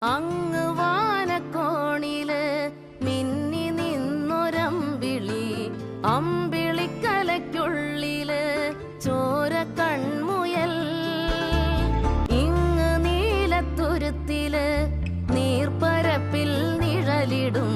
അങ്ങ് വാനക്കോണില് മിന്നി നിന്നൊരമ്പിളി, അമ്പിളിക്കലയ്ക്കുള്ളില് ചോര കൺമുയൽ. ഇങ്ങ് നീലത്തുരുത്തില് നീർപ്പരപ്പിൽ നിഴലിടും